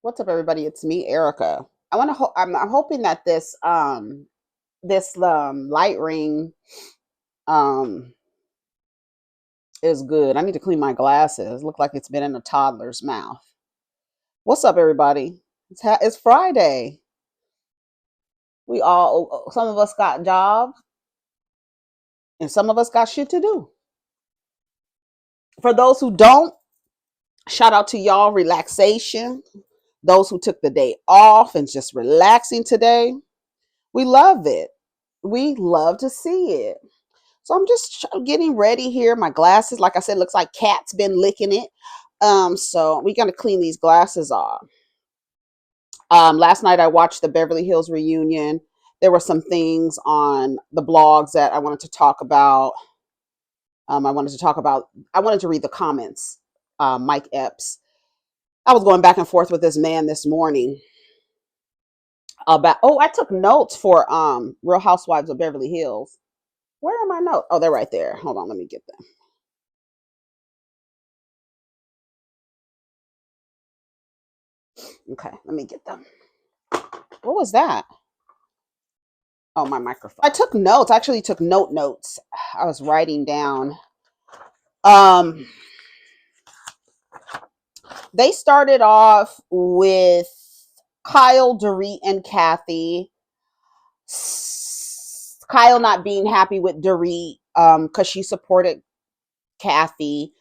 What's up, everybody? It's me, Erica. I'm hoping that this light ring um is good. I need to clean my glasses. Look like it's been in a toddler's mouth. What's up, everybody? It's Friday. Some of us got jobs and some of us got shit to do. For those who don't, shout out to y'all. Relaxation. Those who took the day off and just relaxing today, we love it. We love to see it. So I'm just getting ready here. My glasses, like I said, looks like cat's been licking it. So we're gonna clean these glasses off. Last night I watched the Beverly Hills reunion. There were some things on the blogs that I wanted to talk about. I wanted to read the comments. Mike Epps. I was going back and forth with this man this morning about. Oh, I took notes for Real Housewives of Beverly Hills. Where are my notes? Oh, they're right there. Hold on, let me get them. Okay, let me get them. What was that? Oh, my microphone. I took notes. I actually took notes. I was writing down. Um, they started off with Kyle, Dorit, and Kathy. Kyle not being happy with Dorit because she supported Kathy.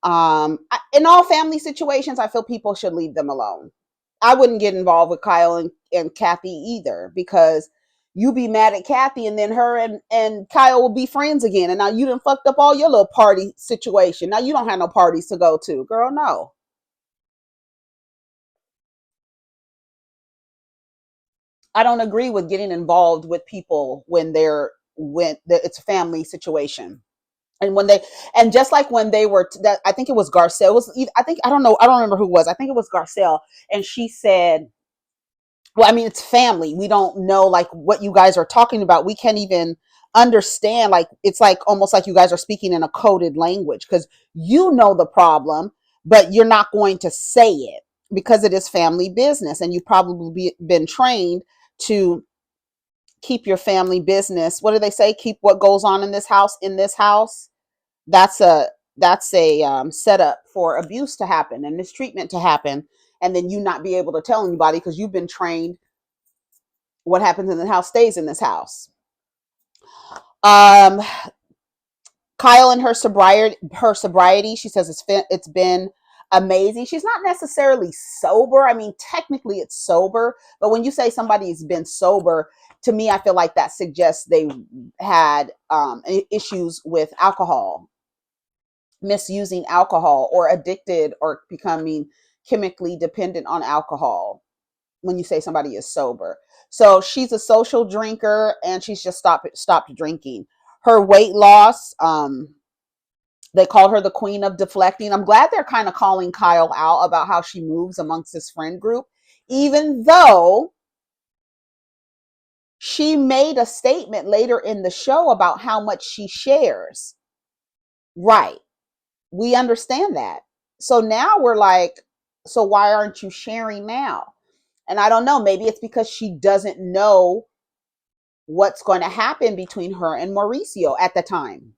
In all family situations, I feel people should leave them alone. I wouldn't get involved with Kyle and Kathy either because you be mad at Kathy and then her and Kyle will be friends again. And now you done fucked up all your little party situation. Now you don't have no parties to go to. Girl, no. I don't agree with getting involved with people when it's a family situation. And when they and just like when they were that I think it was Garcelle. It was I think I don't know, I don't remember who it was. I think it was Garcelle, and she said, well, I mean, it's family. We don't know like what you guys are talking about. We can't even understand. Like it's like almost like you guys are speaking in a coded language because you know the problem, but you're not going to say it because it is family business, and you've probably been trained to keep your family business. What do they say? Keep what goes on in this house in this house. That's a setup for abuse to happen and mistreatment to happen, and then you not be able to tell anybody because you've been trained what happens in the house stays in this house. Um, Kyle and her sobriety, she says it's been amazing. She's not necessarily sober. I mean, technically it's sober, but when you say somebody's been sober, to me, I feel like that suggests they had issues with alcohol, misusing alcohol, or addicted or becoming chemically dependent on alcohol when you say somebody is sober. So she's a social drinker and she's just stopped drinking. Her weight loss, they called her the queen of deflecting. I'm glad they're kind of calling Kyle out about how she moves amongst his friend group, even though she made a statement later in the show about how much she shares. Right. We understand that. So now we're like, so why aren't you sharing now? And I don't know, maybe it's because she doesn't know what's going to happen between her and Mauricio at the time.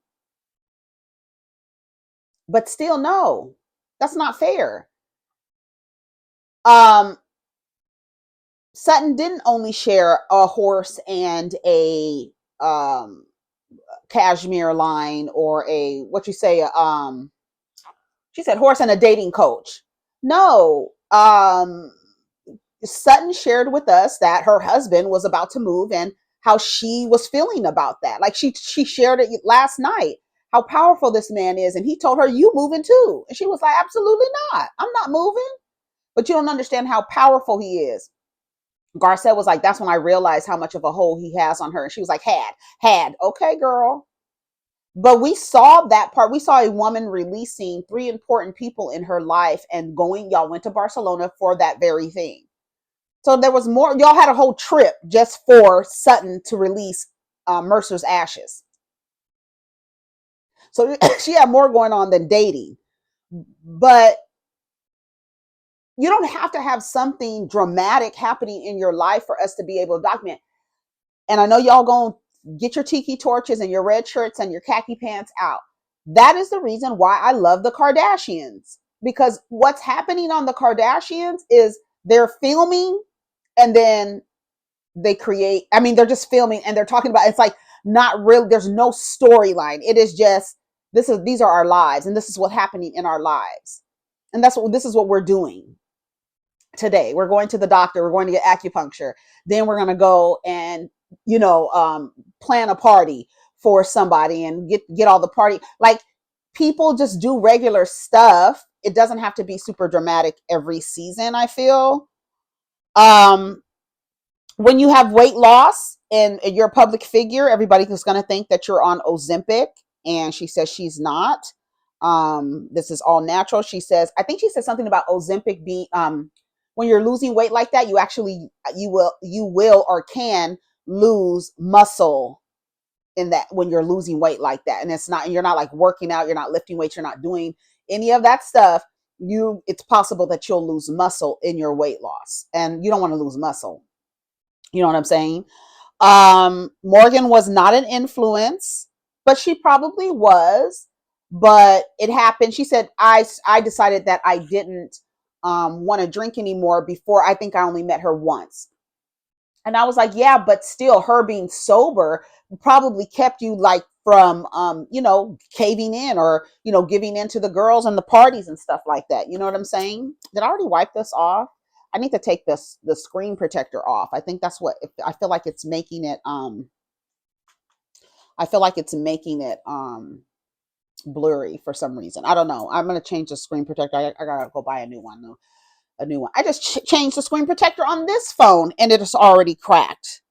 But still, no, that's not fair. Um, Sutton didn't only share a horse and a cashmere line or a what you say, she said horse and a dating coach. No, Sutton shared with us that her husband was about to move and how she was feeling about that. Like she shared it last night, how powerful this man is, and he told her, "You moving too?" And she was like, "Absolutely not. I'm not moving." But you don't understand how powerful he is. Garcelle was like, "That's when I realized how much of a hold he has on her." And she was like, "Had, okay, girl." But we saw that part. We saw a woman releasing three important people in her life and going. Y'all went to Barcelona for that very thing. So there was more. Y'all had a whole trip just for Sutton to release Mercer's ashes. So she had more going on than dating. But You don't have to have something dramatic happening in your life for us to be able to document. And I know y'all gonna get your tiki torches and your red shirts and your khaki pants out. That is the reason why I love the Kardashians, because what's happening on the Kardashians is they're filming and then they create. I mean, they're just filming and they're talking about, it's like not real. There's no storyline. It is just, these are our lives and this is what's happening in our lives. And this is what we're doing today. We're going to the doctor, we're going to get acupuncture, then we're going to go and plan a party for somebody and get all the party. Like, people just do regular stuff. It doesn't have to be super dramatic every season, I feel. When you have weight loss and you're a public figure, everybody is going to think that you're on Ozempic, and she says she's not. This is all natural. She says, I think she said something about Ozempic being, when you're losing weight like that, you will or can lose muscle in that, when you're losing weight like that. And you're not like working out, you're not lifting weights, you're not doing any of that stuff. It's possible that you'll lose muscle in your weight loss, and you don't want to lose muscle. You know what I'm saying? Morgan was not an influence, but she probably was. But it happened. She said, I decided that I didn't want to drink anymore before. I think I only met her once. And I was like, yeah, but still, her being sober probably kept you like from, caving in, or, giving in to the girls and the parties and stuff like that. You know what I'm saying? Did I already wipe this off? I need to take the screen protector off. I think that's what, I feel like it's making it, blurry for some reason. I don't know. I'm going to change the screen protector. I got to go buy a new one though. I just changed the screen protector on this phone and it is already cracked.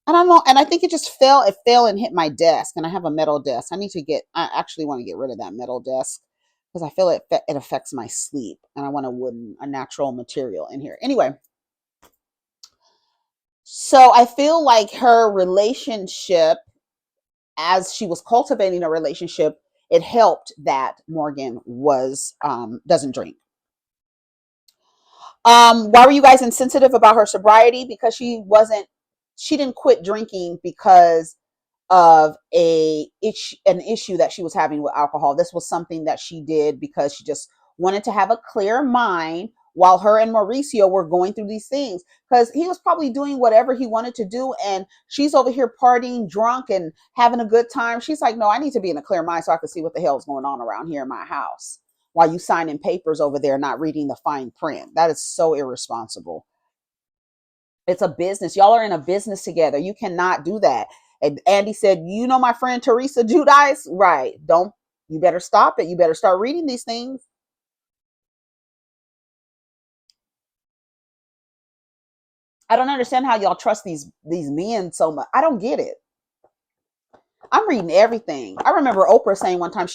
I don't know. And I think it fell and hit my desk, and I have a metal desk. I actually want to get rid of that metal desk because I feel it affects my sleep, and I want a natural material in here. Anyway, so I feel like her relationship, as she was cultivating a relationship, it helped that Morgan doesn't drink. Why were you guys insensitive about her sobriety? Because she didn't quit drinking because of an issue that she was having with alcohol. This was something that she did because she just wanted to have a clear mind while her and Mauricio were going through these things, because he was probably doing whatever he wanted to do, and she's over here partying drunk and having a good time. She's like, no, I need to be in a clear mind so I can see what the hell is going on around here in my house while you signing papers over there, not reading the fine print. That is so irresponsible. It's a business. Y'all are in a business together. You cannot do that. And Andy said, my friend Teresa Judice? Right. You better stop it. You better start reading these things. I don't understand how y'all trust these men so much. I don't get it. I'm reading everything. I remember Oprah saying one time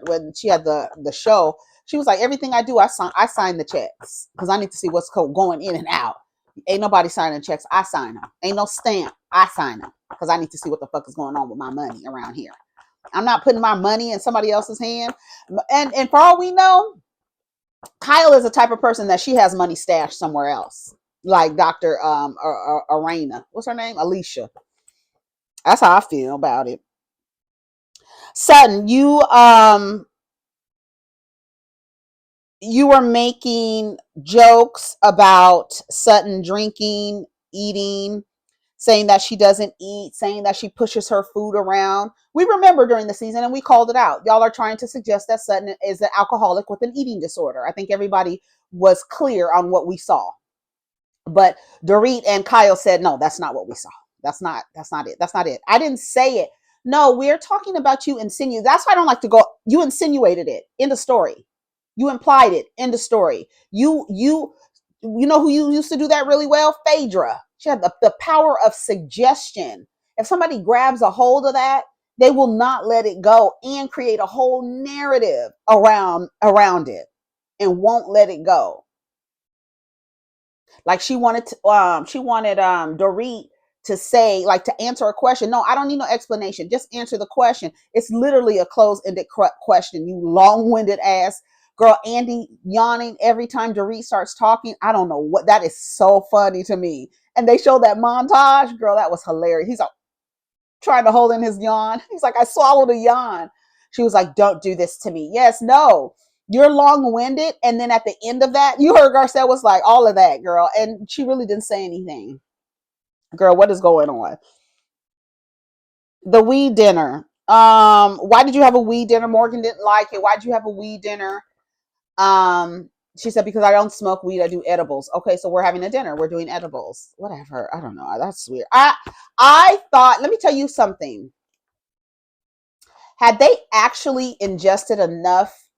when she had the show, she was like, everything I do, I sign the checks because I need to see what's going in and out. Ain't nobody signing checks. I sign them. Ain't no stamp. I sign them because I need to see what the fuck is going on with my money around here. I'm not putting my money in somebody else's hand. And for all we know, Kyle is the type of person that she has money stashed somewhere else. Like Dr. Arena. What's her name? Alicia. That's how I feel about it. Sutton, you were making jokes about Sutton drinking, eating, saying that she doesn't eat, saying that she pushes her food around. We remember during the season and we called it out. Y'all are trying to suggest that Sutton is an alcoholic with an eating disorder. I think everybody was clear on what we saw. But Dorit and Kyle said, no, that's not what we saw. That's not it. That's not it. I didn't say it. No, we're talking about you insinuating. That's why I don't like to go. You insinuated it in the story. You implied it in the story. You know who you used to do that really well? Phaedra. She had the power of suggestion. If somebody grabs a hold of that, they will not let it go and create a whole narrative around it and won't let it go. Like she wanted Dorit to say, like, to answer a question. No, I don't need no explanation. Just answer the question. It's literally a closed-ended question, you long-winded ass Girl, Andy yawning every time Dorit starts talking. I don't know what, that is so funny to me. And they show that montage. Girl, that was hilarious. He's like trying to hold in his yawn. He's like, I swallowed a yawn. She was like, don't do this to me. Yes, no. You're long-winded. And then at the end of that, you heard Garcelle was like, all of that, girl. And she really didn't say anything. Girl, what is going on? The weed dinner. Why did you have a weed dinner? Morgan didn't like it. Why did you have a weed dinner? She said, because I don't smoke weed, I do edibles. Okay, so we're having a dinner. We're doing edibles. Whatever. I don't know. That's weird. I thought, let me tell you something. Had they actually ingested enough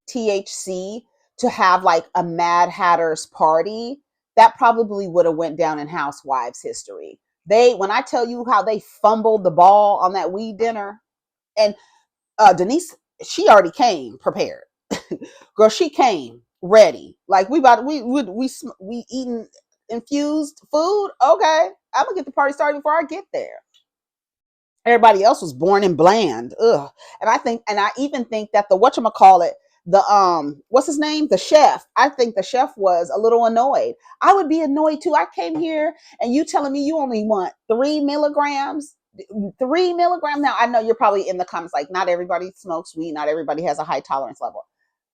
THC to have like a Mad Hatter's party, that probably would have went down in Housewives history. When I tell you how they fumbled the ball on that weed dinner, and Denise, she already came prepared. Girl, she came ready. Like we eating infused food. Okay, I'm gonna get the party started before I get there. Everybody else was born in bland. Ugh. And I even think that the whatchamacallit, the what's his name? The chef. I think the chef was a little annoyed. I would be annoyed too. I came here and you telling me you only want 3 milligrams. 3 milligrams. Now I know you're probably in the comments like not everybody smokes weed, not everybody has a high tolerance level.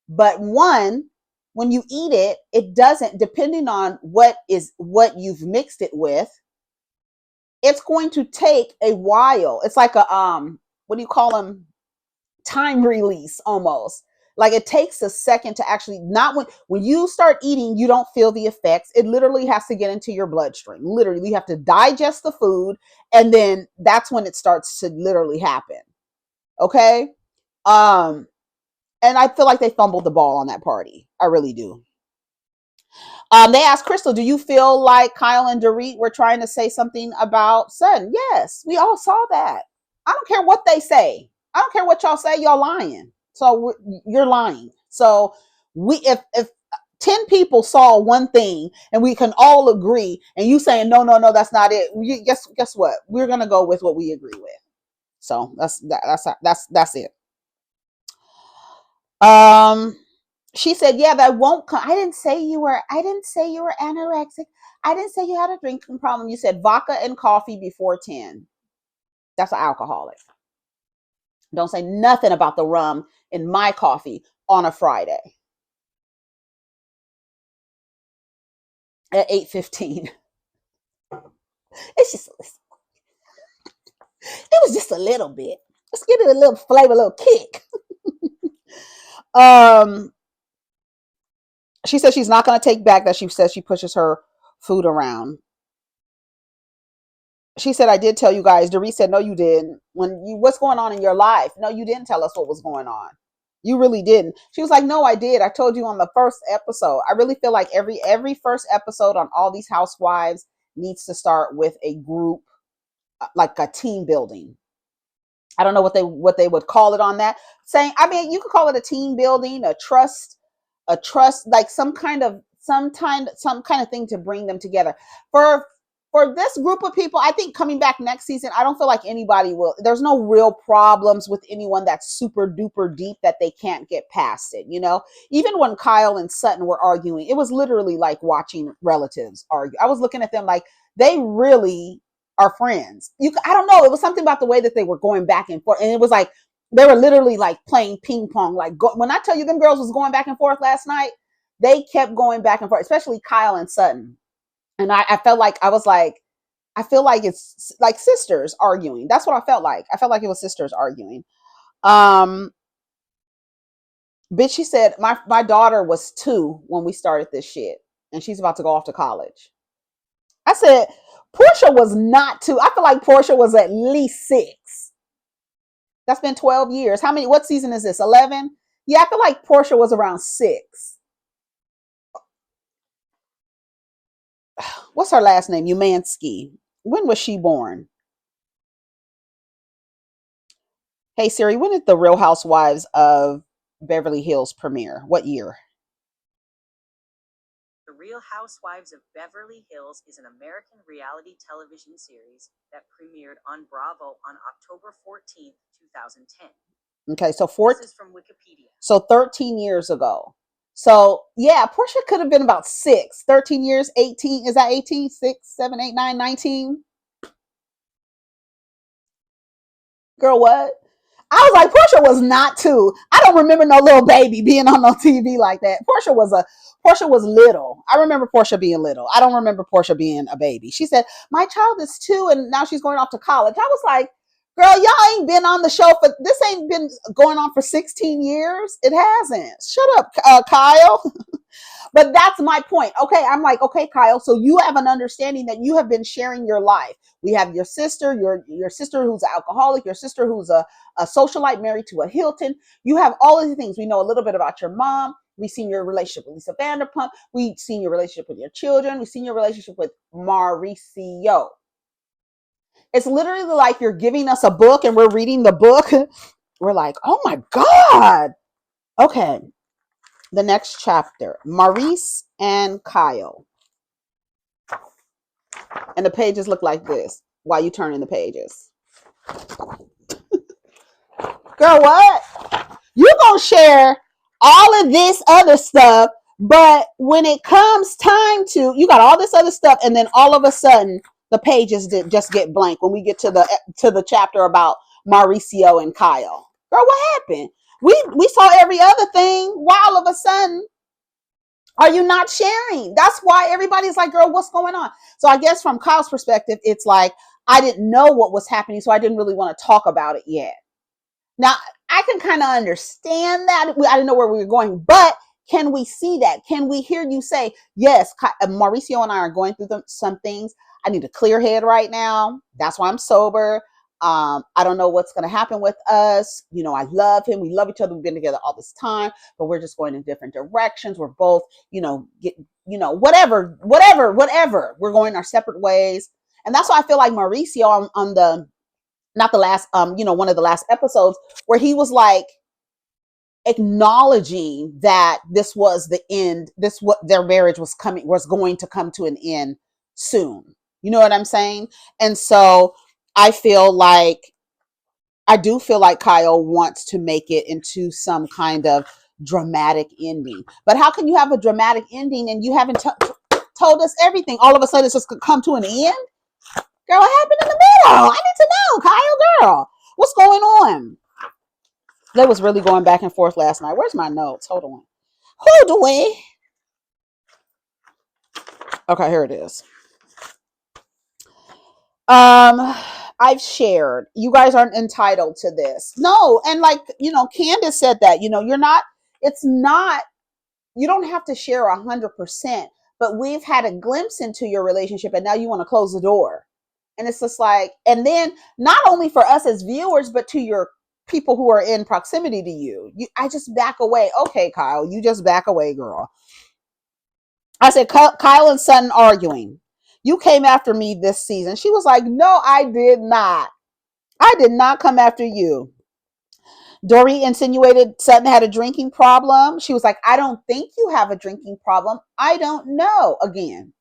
But one, when you eat it, it doesn't, depending on what you've mixed it with, it's going to take a while. It's like a what do you call them? Time release almost. Like it takes a second to actually, not when you start eating, you don't feel the effects. It literally has to get into your bloodstream. Literally, you have to digest the food, and then that's when it starts to literally happen. Okay? And I feel like they fumbled the ball on that party. I really do. They asked Crystal, do you feel like Kyle and Dorit were trying to say something about Sutton? Yes, we all saw that. I don't care what they say. I don't care what y'all say. Y'all lying. So you're lying. So if 10 people saw one thing and we can all agree, and you saying no, that's not it. Guess what? We're gonna go with what we agree with. So that's it. Um, she said, yeah, that won't come. I didn't say you were anorexic. I didn't say you had a drinking problem. You said vodka and coffee before 10. That's an alcoholic. Don't say nothing about the rum in my coffee on a Friday at 8:15. It's just, it was just a little bit. Let's give it a little flavor, a little kick. Um, she said she's not going to take back that she says she pushes her food around. She said, I did tell you guys. Dorit said, no, you didn't. What's going on in your life? No, you didn't tell us what was going on. You really didn't. She was like, no, I did. I told you on the first episode. I really feel like every first episode on all these housewives needs to start with a group, like a team building. I don't know what they would call it on that. Saying, I mean, you could call it a team building, a trust, like some kind of thing to bring them together. For this group of people, I think coming back next season, I don't feel like anybody will. There's no real problems with anyone that's super duper deep that they can't get past it. You know, even when Kyle and Sutton were arguing, it was literally like watching relatives argue. I was looking at them like they really are friends. I don't know. It was something about the way that they were going back and forth, and it was like they were literally like playing ping pong. Like when I tell you them girls was going back and forth last night, they kept going back and forth, especially Kyle and Sutton. And I felt like I feel like it's like sisters arguing. That's what I felt like. I felt like it was sisters arguing. Um, bitch, she said my daughter was 2 when we started this shit, and she's about to go off to college. I said Portia was not 2. I feel like Portia was at least 6. That's been 12 years. How many? What season is this? 11? Yeah, I feel like Portia was around 6. What's her last name? Umansky. When was she born? Hey Siri, when did the Real Housewives of Beverly Hills premiere? What year? The Real Housewives of Beverly Hills is an American reality television series that premiered on Bravo on October 14th, 2010. Okay, so This is from Wikipedia. so 13 years ago. So yeah, Portia could have been about 13 years, 18. Is that 18? 6, 7, 8, 9, 19? Girl, what? I was like, Portia was not two. I don't remember no little baby being on no TV like that. Portia was little. I remember Portia being little. I don't remember Portia being a baby. She said, my child is 2 and now she's going off to college. I was like, girl, y'all ain't been on the show for this ain't been going on for 16 years. It hasn't. Shut up, Kyle. But that's my point. Okay, I'm like, okay, Kyle, so you have an understanding that you have been sharing your life. We have your sister, your sister who's an alcoholic, your sister who's a socialite married to a Hilton. You have all of these things. We know a little bit about your mom. We've seen your relationship with Lisa Vanderpump. We've seen your relationship with your children. We've seen your relationship with Mauricio. It's literally like you're giving us a book and we're reading the book. We're like, oh my God. Okay, the next chapter, Maurice and Kyle. And the pages look like this while you turn in the pages. Girl, what? You gonna share all of this other stuff, but when it comes time to, you got all this other stuff, and then all of a sudden the pages just get blank when we get to the chapter about Mauricio and Kyle. Girl, what happened? We saw every other thing. Why all of a sudden are you not sharing? That's why everybody's like, girl, what's going on? So I guess from Kyle's perspective, it's like, I didn't know what was happening, so I didn't really want to talk about it yet. Now, I can kind of understand that. I didn't know where we were going, but can we see that? Can we hear you say, yes, Mauricio and I are going through some things. I need a clear head right now. That's why I'm sober. I don't know what's going to happen with us. You know, I love him. We love each other. We've been together all this time, but we're just going in different directions. We're both, whatever. We're going our separate ways. And that's why I feel like Mauricio on the, not the last, one of the last episodes where he was like acknowledging that this was the end, what their marriage was going to come to an end soon. You know what I'm saying? And so I do feel like Kyle wants to make it into some kind of dramatic ending. But how can you have a dramatic ending and you haven't told us everything? All of a sudden it's just come to an end? Girl, what happened in the middle? I need to know, Kyle, girl. What's going on? They was really going back and forth last night. Where's my notes? Hold on. Hold on. Okay, here it is. I've shared. You guys aren't entitled to this. No, and Candace said that, you don't have to share 100%, but we've had a glimpse into your relationship and now you want to close the door. And it's just like, and then not only for us as viewers, but to your people who are in proximity to you. I just back away. Okay, Kyle, you just back away, girl. I said, Kyle and Sutton arguing. You came after me this season. She was like, no, I did not. I did not come after you. Dory insinuated Sutton had a drinking problem. She was like, I don't think you have a drinking problem. I don't know. Again,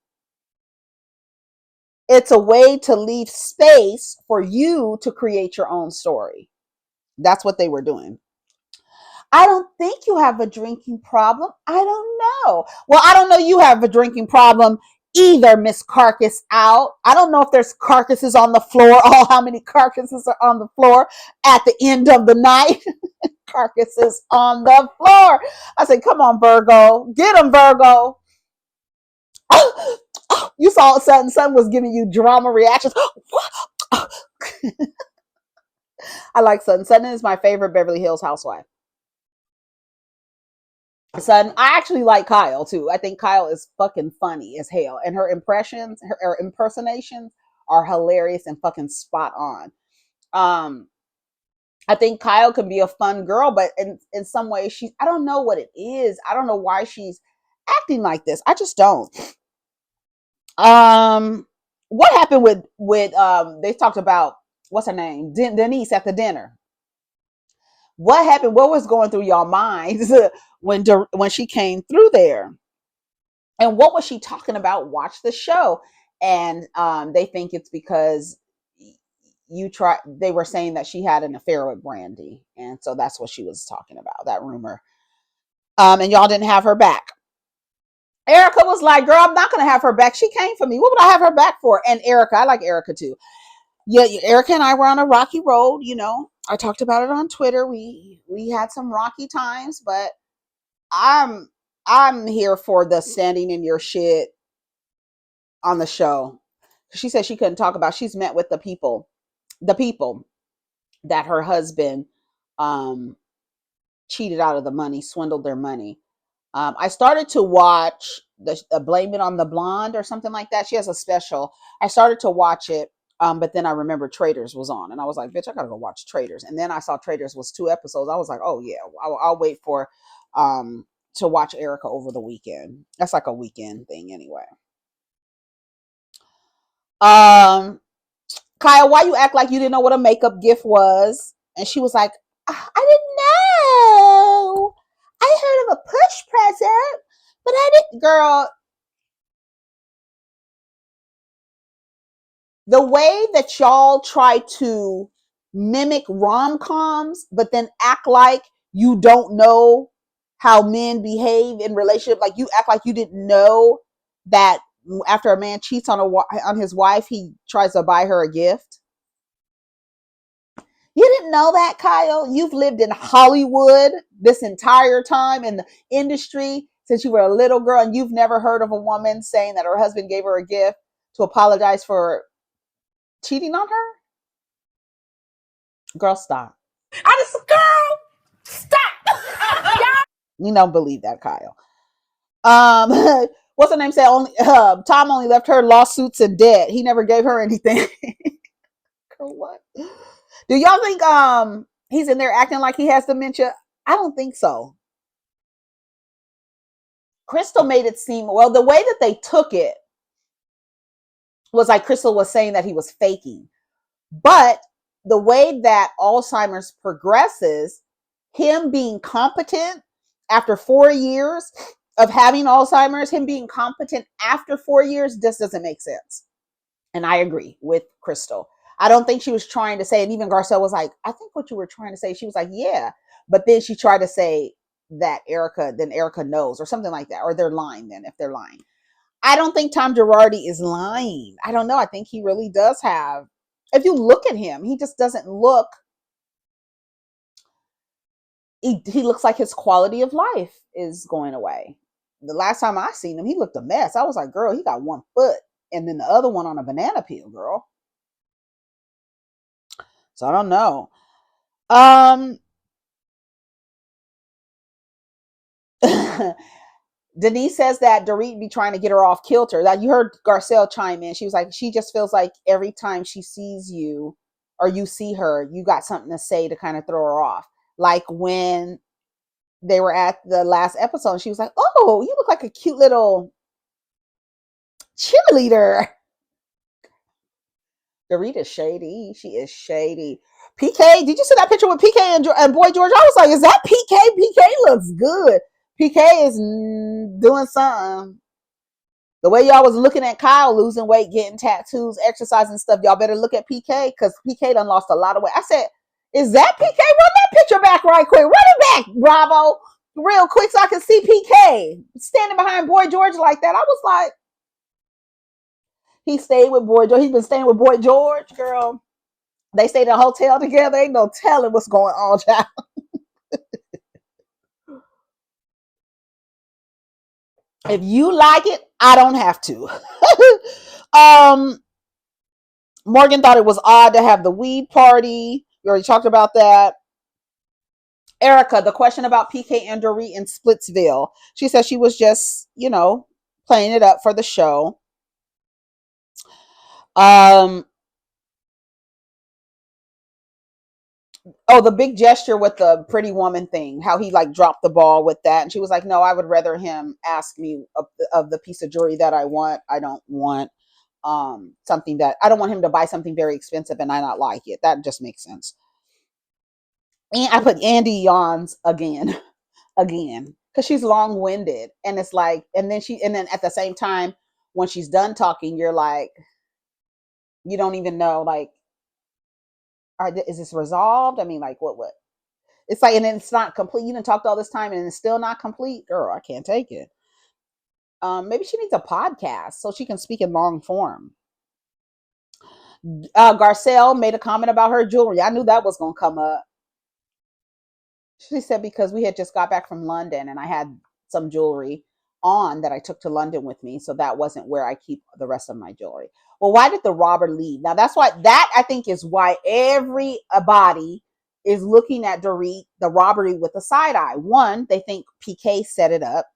it's a way to leave space for you to create your own story. That's what they were doing. I don't think you have a drinking problem. I don't know. Well, I don't know you have a drinking problem either, Miss Carcass out. I don't know if there's carcasses on the floor. Oh, how many carcasses are on the floor at the end of the night? Carcasses on the floor. I said, come on, Virgo. Get him, Virgo. You saw Sutton was giving you drama reactions. I like Sutton. Sutton is my favorite Beverly Hills housewife. Sutton, I actually like Kyle too. I think Kyle is fucking funny as hell, and her impressions, her impersonations are hilarious and fucking spot on. I think Kyle can be a fun girl, but in some ways I don't know what it is. I don't know why she's acting like this. I just don't. What happened with they talked about, what's her name? Denise at the dinner. What happened? What was going through y'all minds when she came through there? And what was she talking about? Watch the show. And they think it's because they were saying that she had an affair with Brandy, and so that's what she was talking about, that rumor. And y'all didn't have her back. Erica was like, girl, I'm not gonna have her back. She came for me. What would I have her back for? And Erica, I like Erica too. Yeah, Erica and I were on a rocky road, I talked about it on Twitter. We had some rocky times, but I'm I'm here for the standing in your shit on the show. She said she couldn't talk about, she's met with the people that her husband um cheated out of the money, swindled their money. I started to watch the Blame It on the Blonde or something like that. She has a special. I started to watch it, but then I remembered Traitors was on, and I was like, "Bitch, I gotta go watch Traitors." And then I saw Traitors was 2 episodes. I was like, "Oh yeah, I'll wait for to watch Erica over the weekend." That's like a weekend thing anyway. Um, Kyle, why you act like you didn't know what a makeup gift was? And she was like, I didn't know. I heard of a push present, but I didn't. Girl, the way that y'all try to mimic rom-coms, but then act like you don't know how men behave in relationship, like you act like you didn't know that after a man cheats on his wife, he tries to buy her a gift. You didn't know that, Kyle? You've lived in Hollywood this entire time in the industry since you were a little girl, and you've never heard of a woman saying that her husband gave her a gift to apologize for cheating on her? Girl, stop. I just, girl, stop. You don't believe that, Kyle. What's her name? Said only Tom only left her lawsuits and debt. He never gave her anything. Girl, what? Do y'all think he's in there acting like he has dementia? I don't think so. Crystal made it seem, well, the way that they took it was like Crystal was saying that he was faking. But the way that Alzheimer's progresses, him being competent after 4 years of having Alzheimer's, him being competent after 4 years just doesn't make sense. And I agree with Crystal. I don't think she was trying to say, and even Garcelle was like, I think what you were trying to say. She was like, yeah. But then she tried to say that Erica knows or something like that. Or they're lying then if they're lying. I don't think Tom Girardi is lying. I don't know. I think he really does have, if you look at him, he just doesn't look, he looks like his quality of life is going away. The last time I seen him, he looked a mess. I was like, girl, he got one foot and then the other one on a banana peel, girl. So I don't know. Denise says that Dorit be trying to get her off kilter. That you heard Garcelle chime in. She was like, she just feels like every time she sees you or you see her, you got something to say to kind of throw her off. Like when they were at the last episode, she was like, "Oh, you look like a cute little cheerleader." Dorit is shady. She is shady. PK, did you see that picture with PK and Boy George? I was like, is that PK? PK looks good. PK is doing something. The way y'all was looking at Kyle losing weight, getting tattoos, exercising stuff, y'all better look at PK because PK done lost a lot of weight. I said, is that PK? Run that picture back right quick. Run it back, Bravo, real quick so I can see PK standing behind Boy George like that. I was like, he stayed with Boy George. He's been staying with Boy George, girl. They stayed in a hotel together. Ain't no telling what's going on, child. If you like it, I don't have to. Morgan thought it was odd to have the weed party. We already talked about that. Erica, the question about PK and Dorit in Splitsville. She said she was just, playing it up for the show. Oh, the big gesture with the pretty woman thing, how he like dropped the ball with that. And she was like, no, I would rather him ask me of the piece of jewelry that I want. I don't want something that I don't want him to buy something very expensive and I not like it. That just makes sense. And I put Andy yawns again, again, because she's long winded. And it's like, and then at the same time, when she's done talking, you're like, you don't even know, like, Is this resolved? I mean, like, what? It's like, and then it's not complete. You didn't talk all this time and it's still not complete. Girl, I can't take it. Maybe she needs a podcast so she can speak in long form. Garcelle made a comment about her jewelry. I knew that was going to come up. She said because we had just got back from London and I had some jewelry on that I took to London with me. So that wasn't where I keep the rest of my jewelry. Well, why did the robber leave? Now, that's why, that I think is why everybody is looking at Dorit, the robbery, with a side eye. One, they think PK set it up.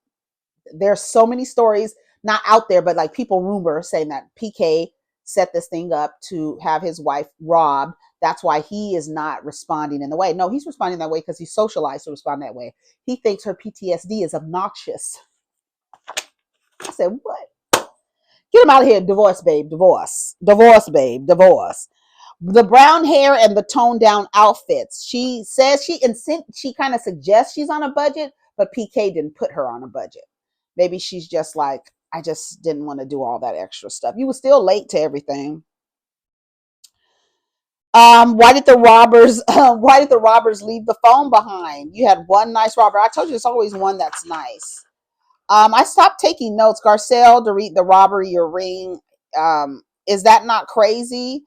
There's so many stories, not out there, but like people rumor saying that PK set this thing up to have his wife robbed. That's why he is not responding in the way. No, he's responding that way because he's socialized to respond that way. He thinks her PTSD is obnoxious. I said, what? Get him out of here. Divorce, babe. Divorce. Divorce, babe. Divorce. The brown hair and the toned down outfits. She says she kind of suggests she's on a budget, but PK didn't put her on a budget. Maybe she's just like, I just didn't want to do all that extra stuff. You were still late to everything. Why did the robbers leave the phone behind? You had one nice robber. I told you there's always one that's nice. I stopped taking notes. Garcelle, Dorit, the robbery, your ring. Is that not crazy?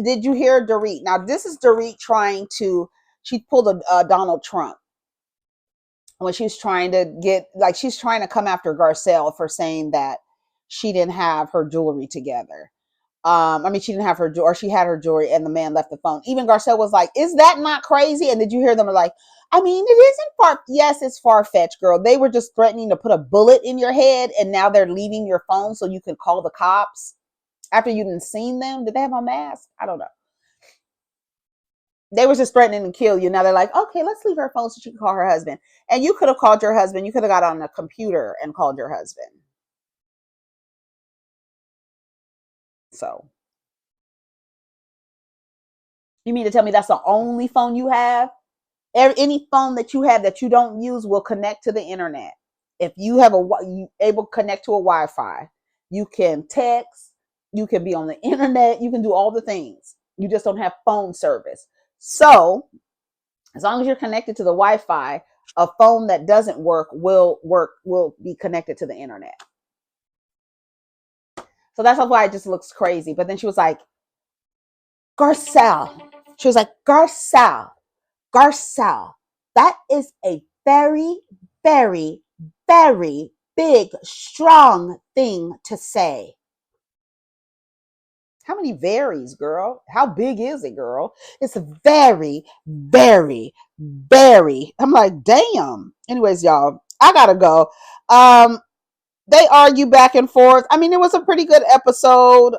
Did you hear Dorit? Now this is Dorit she pulled a Donald Trump when she was trying to she's trying to come after Garcelle for saying that she didn't have her jewelry together. She didn't have her, or she had her jewelry and the man left the phone. Even Garcelle was like, is that not crazy? And did you hear them like, it isn't yes, it's far-fetched, girl. They were just threatening to put a bullet in your head and now they're leaving your phone so you can call the cops after you didn't seen them. Did they have a mask? I don't know. They were just threatening to kill you. Now they're like, okay, let's leave her phone so she can call her husband. And you could have called your husband. You could have got on a computer and called your husband. So you mean to tell me that's the only phone you have? Any phone that you have that you don't use will connect to the internet. If you have able to connect to a Wi-Fi, you can text, you can be on the internet, you can do all the things. You just don't have phone service. So as long as you're connected to the Wi-Fi, a phone that doesn't work will be connected to the internet. So that's why it just looks crazy. But then she was like, Garcelle. She was like, Garcelle, that is a very, very, very big, strong thing to say. How many varies, girl? How big is it, girl? It's very, very, very. I'm like, damn. Anyways, y'all, I gotta go. They argue back and forth. It was a pretty good episode.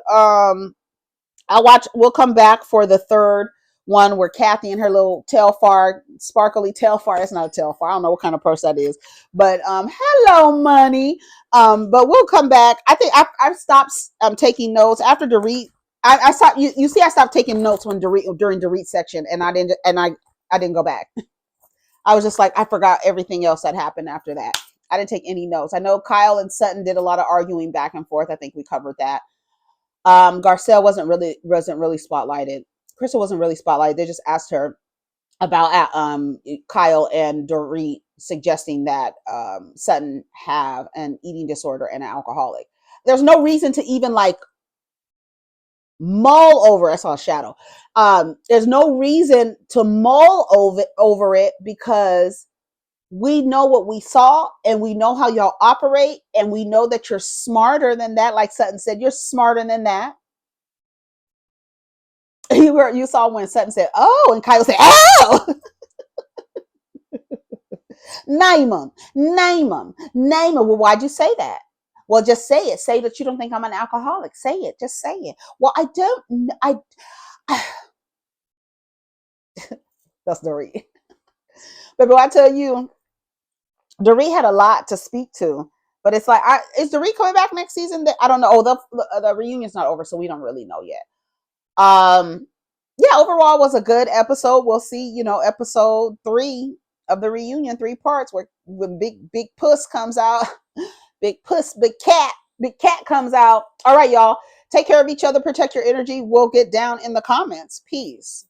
We'll come back for the third one where Kathy and her little sparkly Telfar, that's not a Telfar, I don't know what kind of purse that is, but hello money. But we'll come back. I think I've stopped taking notes after Dorit. I stopped. You see, I stopped taking notes during Dorit section, and I didn't go back. I was just like, I forgot everything else that happened after that. I didn't take any notes. I know Kyle and Sutton did a lot of arguing back and forth. I think we covered that. Garcelle wasn't really spotlighted. Crystal wasn't really spotlighted. They just asked her about Kyle and Dorit suggesting that Sutton have an eating disorder and an alcoholic. There's no reason to even mull over. I saw a shadow. There's no reason to mull over it because we know what we saw and we know how y'all operate and we know that you're smarter than that. Like Sutton said, you're smarter than that. You saw when Sutton said, oh, and Kyle said, oh. Name them. Well, why'd you say that? Well, just say it. Say that you don't think I'm an alcoholic. Say it. Just say it. Well, that's Dorit. But I tell you, Dorit had a lot to speak to. But it's like, is Dorit coming back next season? I don't know. Oh, the reunion's not over, so we don't really know yet. Yeah, overall was a good episode. We'll see, episode 3 of the reunion, 3 parts where when big puss comes out, big cat comes out. All right, y'all. Take care of each other. Protect your energy. We'll get down in the comments. Peace.